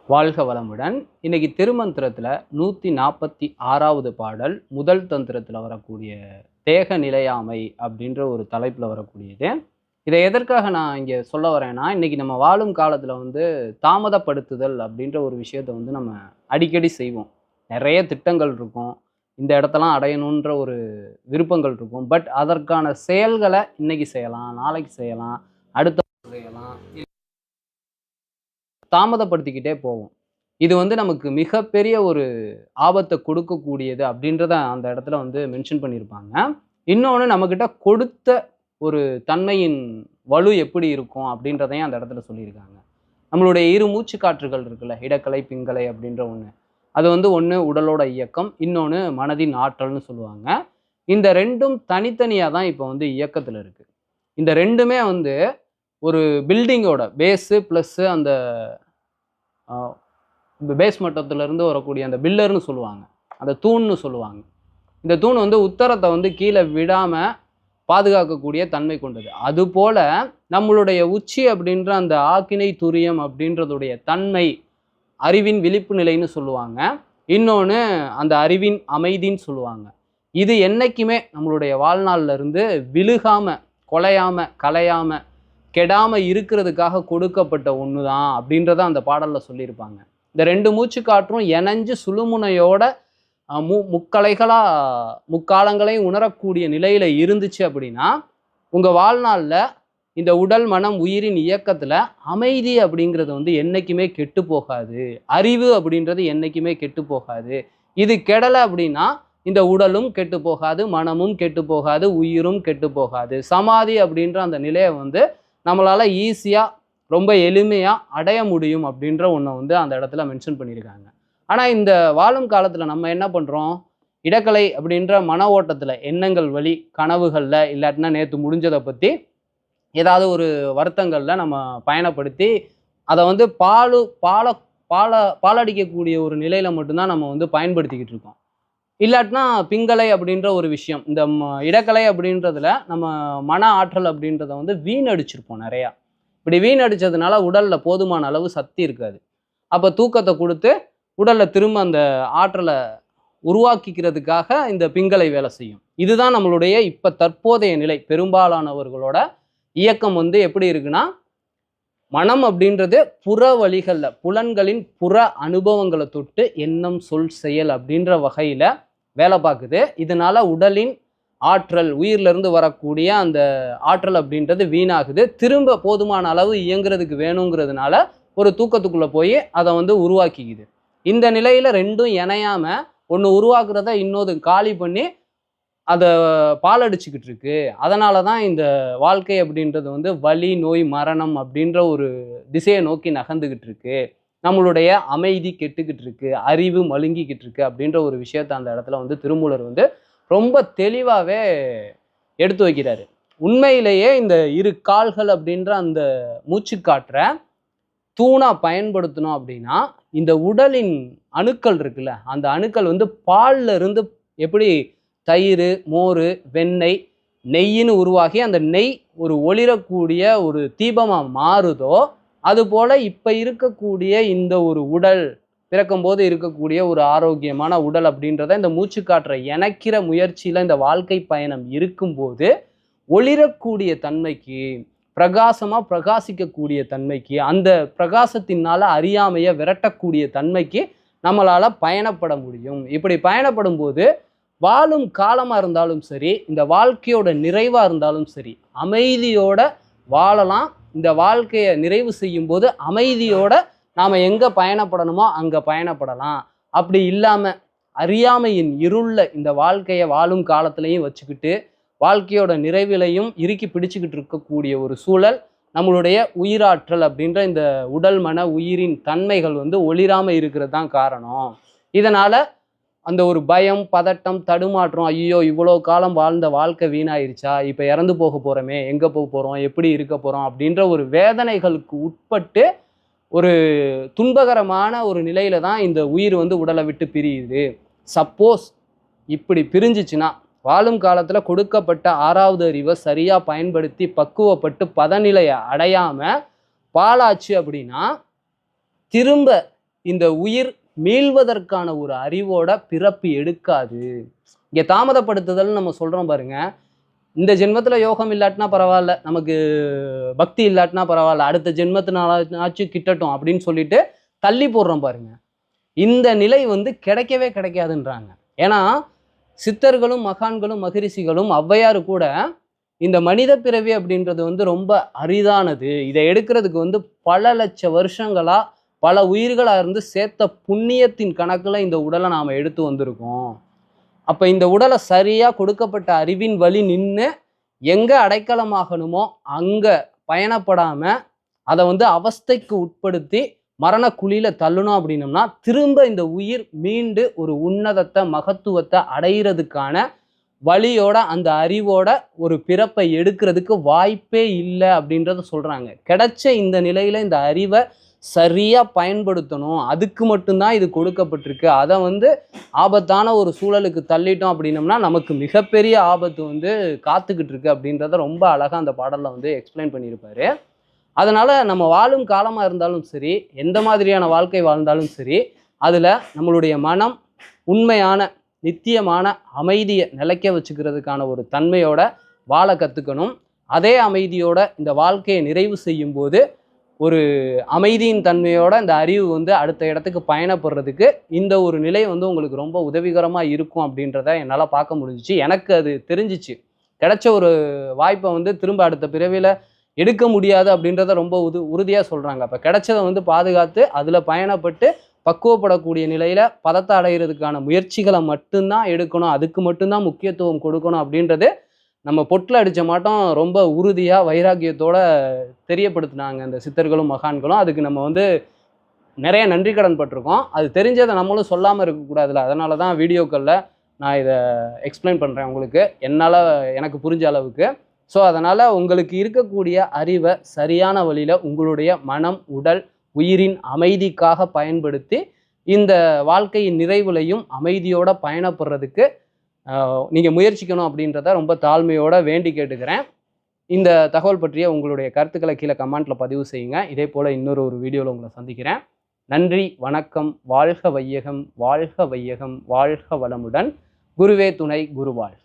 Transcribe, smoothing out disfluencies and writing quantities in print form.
வாழ்க வளமுடன். இன்னைக்கு திருமந்திரத்துல 146வது பாடல் முதல் தந்திரத்துல வரக்கூடிய தேக நிலையாமை அப்படின்ற ஒரு தலைப்புல வரக்கூடியது. இதை எதற்காக நான் இங்க சொல்ல வரேன்னா, இன்னைக்கு நம்ம வாழும் காலத்துல தாமதப்படுத்துதல் அப்படின்ற ஒரு விஷயத்த நம்ம அடிக்கடி செய்வோம். நிறைய திட்டங்கள் இருக்கும். இந்த இடத்தெல்லாம் அடையணுன்ற ஒரு விருப்பங்கள் இருக்கும். பட் அதற்கான செயல்களை இன்னைக்கு செய்யலாம், நாளைக்கு செய்யலாம், அடுத்த செய்யலாம், தாமதப்படுத்திக்கிட்டே போவோம். இது நமக்கு மிகப்பெரிய ஒரு ஆபத்தை கொடுக்கக்கூடியது அப்படின்றத அந்த இடத்துல மென்ஷன் பண்ணியிருப்பாங்க. இன்னொன்னு நம்மகிட்ட கொடுத்த ஒரு தன்மையின் வலு எப்படி இருக்கும் அப்படின்றதையும் அந்த இடத்துல சொல்லியிருக்காங்க. நம்மளுடைய இரு மூச்சு காற்றுகள் இருக்குல்ல, இடக்கலை, பிங்கலை அப்படின்ற ஒண்ணு. அது ஒண்ணு உடலோட இயக்கம், இன்னொன்னு மனதின் ஆற்றல்னு சொல்லுவாங்க. இந்த 2ம் தனித்தனியா தான் இப்போ இயக்கத்துல இருக்கு. இந்த 2மே ஒரு பில்டிங்கோட பேஸு பிளஸ் அந்த பேஸ் மட்டத்திலிருந்து வரக்கூடிய அந்த பில்லர்னு சொல்லுவாங்க, அந்த தூண்னு சொல்லுவாங்க. இந்த தூண் உத்தரத்தை கீழே விடாம பாதுகாக்கக்கூடிய தன்மை கொண்டது. அதுபோல நம்மளுடைய உச்சி அப்படின்ற அந்த ஆக்கினை துரியம் அப்படின்றதுடைய தன்மை அறிவின் விழிப்பு நிலைன்னு சொல்லுவாங்க. இன்னொன்று அந்த அறிவின் அமைதின்னு சொல்லுவாங்க. இது என்னைக்குமே நம்மளுடைய வாழ்நாள்ல இருந்து விழுகாம, கொலையாம, கலையாம, கெடாம இருக்கிறதுக்காக கொடுக்கப்பட்ட ஒன்று தான் அப்படின்றத அந்த பாடல்ல சொல்லியிருப்பாங்க. இந்த 2 மூச்சு காற்றும் இணைஞ்சு சுழுமுனையோட முக்காலங்களையும் உணரக்கூடிய நிலையில இருந்துச்சு அப்படின்னா, உங்க வாழ்நாள்ல இந்த உடல் மனம் உயிரின் இயக்கத்துல அமைதி அப்படிங்கிறது என்னைக்குமே கெட்டு போகாது. அறிவு அப்படின்றது என்னைக்குமே கெட்டு போகாது. இது கெடலை அப்படின்னா இந்த உடலும் கெட்டு போகாது, மனமும் கெட்டு போகாது, உயிரும் கெட்டு போகாது. சமாதி அப்படின்ற அந்த நிலையை நம்மளால ஈஸியா ரொம்ப எளிமையா அடைய முடியும் அப்படின்ற ஒன்றை அந்த இடத்துல மென்ஷன் பண்ணியிருக்காங்க. ஆனா இந்த வாழும் காலத்துல நம்ம என்ன பண்றோம்? இடக்கலை அப்படின்ற மன ஓட்டத்துல, எண்ணங்கள் வழி, கனவுகள்ல, இல்லாட்டினா நேத்து முடிஞ்சதை பத்தி ஏதாவது ஒரு வருத்தங்கள்ல நம்ம பயணப்படுத்தி அதை பாலடிக்கக்கூடிய ஒரு நிலையில மட்டும்தான் நம்ம பயன்படுத்திக்கிட்டு இருக்கோம். இல்லாட்டினா பிங்கலை அப்படின்ற ஒரு விஷயம், இந்த இடக்கலை அப்படின்றதுல நம்ம மன ஆற்றல் அப்படின்றத வீணடிச்சிருப்போம் நிறையா. இப்படி வீணடிச்சதுனால உடல்ல போதுமான அளவு சக்தி இருக்காது. அப்போ தூக்கத்தை கொடுத்து உடல்ல திரும்ப அந்த ஆற்றலை உருவாக்கிக்கிறதுக்காக இந்த பிங்கலை வேலை செய்யும். இதுதான் நம்மளுடைய இப்ப தற்போதைய நிலை. பெரும்பாலானவர்களோட இயக்கம் எப்படி இருக்குன்னா, மனம் அப்படின்றது புற வழிகள்ல, புலன்களின் புற அனுபவங்களை தொட்டு எண்ணம், சொல், செயல் அப்படின்ற வகையில வேலை பார்க்குது. இதனால உடலின் ஆற்றல், உயிர்ல இருந்து வரக்கூடிய அந்த ஆற்றல் அப்படின்றது வீணாகுது. திரும்ப போதுமான அளவு இயங்குறதுக்கு வேணுங்கிறதுனால ஒரு தூக்கத்துக்குள்ள போய் அதை உருவாக்கிக்குது. இந்த நிலையில 2ம் இணையாம ஒன்று உருவாக்குறத இன்னொரு காலி பண்ணி அதை பாலடிச்சுக்கிட்டு இருக்கு. அதனால தான் இந்த வாழ்க்கை அப்படின்றது வலி, நோய், மரணம் அப்படின்ற ஒரு திசையை நோக்கி நகர்ந்துகிட்டு இருக்கு. நம்மளுடைய அமைதி கெட்டுக்கிட்டு இருக்கு, அறிவு மழுங்கிக்கிட்டு இருக்கு அப்படின்ற ஒரு விஷயத்த அந்த இடத்துல திருமூலர் ரொம்ப தெளிவாகவே எடுத்து வைக்கிறாரு. உண்மையிலேயே இந்த இரு கால்கள் அப்படின்ற அந்த மூச்சுக்காற்றை தூணா பயன்படுத்தணும் அப்படின்னா, இந்த உடலின் அணுக்கள் இருக்குல்ல, அந்த அணுக்கள் பால்ல இருந்து எப்படி தயிர், மோர், வெண்ணெய், நெய்யின்னு உருவாகி அந்த நெய் ஒரு ஒளிரக்கூடிய ஒரு தீபமா மாறுதோ, அதுபோல இப்ப இருக்கக்கூடிய இந்த ஒரு உடல், பிறக்கும்போது இருக்கக்கூடிய ஒரு ஆரோக்கியமான உடல் அப்படின்றத இந்த மூச்சுக்காற்றை இணைக்கிற முயற்சியில இந்த வாழ்க்கை பயணம் இருக்கும்போது ஒளிரக்கூடிய தன்மைக்கு, பிரகாசமா பிரகாசிக்கக்கூடிய தன்மைக்கு, அந்த பிரகாசத்தினால அறியாமைய விரட்டக்கூடிய தன்மைக்கு நம்மளால பயணப்பட முடியும். இப்படி பயணப்படும் போது வாழும் காலமா இருந்தாலும் சரி, இந்த வாழ்க்கையோட நிறைவா இருந்தாலும் சரி, அமைதியோட வாழலாம். இந்த வாழ்க்கையை நிறைவு செய்யும் போது அமைதியோட நாம எங்க பயணப்படணுமோ அங்க பயணப்படலாம். அப்படி இல்லாம அறியாமையின் இருள்ல இந்த வாழ்க்கையை வாழும் காலத்திலையும் வச்சுக்கிட்டு வாழ்க்கையோட நிறைவிலையும் இறுக்கி பிடிச்சுக்கிட்டு இருக்கக்கூடிய ஒரு சூழல் நம்மளுடைய உயிராற்றல் அப்படின்ற இந்த உடல் மன உயிரின் தன்மைகள் ஒளிராம இருக்கிறது தான் காரணம். இதனால அந்த ஒரு பயம், பதட்டம், தடுமாற்றம், ஐயோ இவ்வளோ காலம் வாழ்ந்த வாழ்க்கை வீணாயிருச்சா, இப்போ இறந்து போக போகிறோமே, எங்கே போக போகிறோம், எப்படி இருக்க போகிறோம் அப்படின்ற ஒரு வேதனைகளுக்கு உட்பட்டு ஒரு துன்பகரமான ஒரு நிலையில தான் இந்த உயிர் உடலை விட்டு பிரியுது. சப்போஸ் இப்படி பிரிஞ்சிச்சுன்னா, வாழும் காலத்தில் கொடுக்கப்பட்ட 6வது அறிவை சரியாக பயன்படுத்தி பக்குவப்பட்டு பதநிலையை அடையாமல் பாலாச்சு அப்படின்னா, திரும்ப இந்த உயிர் மீள்வதற்கான ஒரு அறிவோட பிறப்பு எடுக்காது. இங்க தாமதப்படுத்துதல் நம்ம சொல்றோம் பாருங்க. இந்த ஜென்மத்துல யோகம் இல்லாட்டினா பரவாயில்ல, நமக்கு பக்தி இல்லாட்டினா பரவாயில்ல, அடுத்த ஜென்மத்தினாச்சும் கிட்டட்டும் அப்படின்னு சொல்லிட்டு தள்ளி போடுறோம் பாருங்க. இந்த நிலை வந்து கிடைக்கவே கிடைக்காதுன்றாங்க. ஏன்னா சித்தர்களும் மகான்களும் மகரிஷிகளும் ஔவையார் கூட இந்த மனித பிறவி அப்படின்றது வந்து ரொம்ப அரிதானது, இதை எடுக்கிறதுக்கு வந்து பல லட்ச வருஷங்களா பல உயிர்களா இருந்து சேர்த்த புண்ணியத்தின் கணக்குல இந்த உடலை நாம எடுத்து வந்திருக்கோம். அப்ப இந்த உடலை சரியா கொடுக்கப்பட்ட அறிவின் வழி நின்று எங்க அடைக்கலமாகணுமோ அங்க பயணப்படாம அதை வந்து அவஸ்தைக்கு உட்படுத்தி மரண குழியில தள்ளணும் அப்படின்னம்னா திரும்ப இந்த உயிர் மீண்டு ஒரு உன்னதத்தை மகத்துவத்தை அடையிறதுக்கான வழியோட அந்த அறிவோட ஒரு பிறப்பை எடுக்கிறதுக்கு வாய்ப்பே இல்லை அப்படின்றத சொல்றாங்க. கிடைச்ச இந்த நிலையில இந்த அறிவை சரியா பயன்படுத்தணும், அதுக்கு மட்டும்தான் இது கொடுக்கப்பட்டிருக்கு. அதை வந்து ஆபத்தான ஒரு சூழலுக்கு தள்ளிட்டோம் அப்படின்னம்னா நமக்கு மிகப்பெரிய ஆபத்து வந்து காத்துக்கிட்டு இருக்கு அப்படின்றத ரொம்ப அழகா அந்த பாடல்ல வந்து எக்ஸ்பிளைன் பண்ணியிருப்பாரு. அதனால நம்ம வாழும் காலமா இருந்தாலும் சரி, எந்த மாதிரியான வாழ்க்கை வாழ்ந்தாலும் சரி, அதுல நம்மளுடைய மனம் உண்மையான நித்தியமான அமைதியை நிலைக்க வச்சுக்கிறதுக்கான ஒரு தன்மையோட வாழ கத்துக்கணும். அதே அமைதியோட இந்த வாழ்க்கையை நிறைவு செய்யும் போது ஒரு அமைதியின் தன்மையோட இந்த அறிவு வந்து அடுத்த இடத்துக்கு பயணப்படுறதுக்கு இந்த ஒரு நிலை வந்து உங்களுக்கு ரொம்ப உதவிகரமா இருக்கும் அப்படின்றத என்னால் பார்க்க முடிஞ்சிச்சு. எனக்கு அது தெரிஞ்சிச்சு. கிடைச்ச ஒரு வாய்ப்பை வந்து திரும்ப அடுத்த பிறவியில எடுக்க முடியாது அப்படின்றத ரொம்ப உறுதியாக சொல்றாங்க. அப்போ கிடைச்சதை வந்து பாதுகாத்து அதில் பயணப்பட்டு பக்குவப்படக்கூடிய நிலையில பதத்தை அடைகிறதுக்கான முயற்சிகளை மட்டும்தான் எடுக்கணும், அதுக்கு மட்டும்தான் முக்கியத்துவம் கொடுக்கணும் அப்படின்றது நம்ம பொட்டில் அடித்த மாட்டோம் ரொம்ப உறுதியாக வைராக்கியத்தோட தெரியப்படுத்தினாங்க இந்த சித்தர்களும் மகான்களும். அதுக்கு நம்ம வந்து நிறைய நன்றி கடன் பட்டிருக்கோம். அது தெரிஞ்சதை நம்மளும் சொல்லாமல் இருக்கக்கூடாதுல்ல, அதனால தான் வீடியோக்களில் நான் இதை எக்ஸ்பிளைன் பண்ணுறேன் உங்களுக்கு என்னால் எனக்கு புரிஞ்ச அளவுக்கு. ஸோ அதனால் உங்களுக்கு இருக்கக்கூடிய அறிவை சரியான வழியில் உங்களுடைய மனம் உடல் உயிரின் அமைதிக்காக பயன்படுத்தி இந்த வாழ்க்கையின் நிறைவுலையும் அமைதியோட பயணப்படுறதுக்கு நீங்கள் முயற்சிக்கணும் அப்படின்றத ரொம்ப தாழ்மையோட வேண்டி கேட்டுக்கிறேன். இந்த தகவல் பற்றிய உங்களுடைய கருத்துக்களை கீழே கமெண்ட்டில் பதிவு செய்யுங்க. இதே போல் இன்னொரு வீடியோவில் உங்களை சந்திக்கிறேன். நன்றி, வணக்கம். வாழ்க வையகம், வாழ்க வையகம், வாழ்க வளமுடன். குருவே துணை, குரு வாழ்க.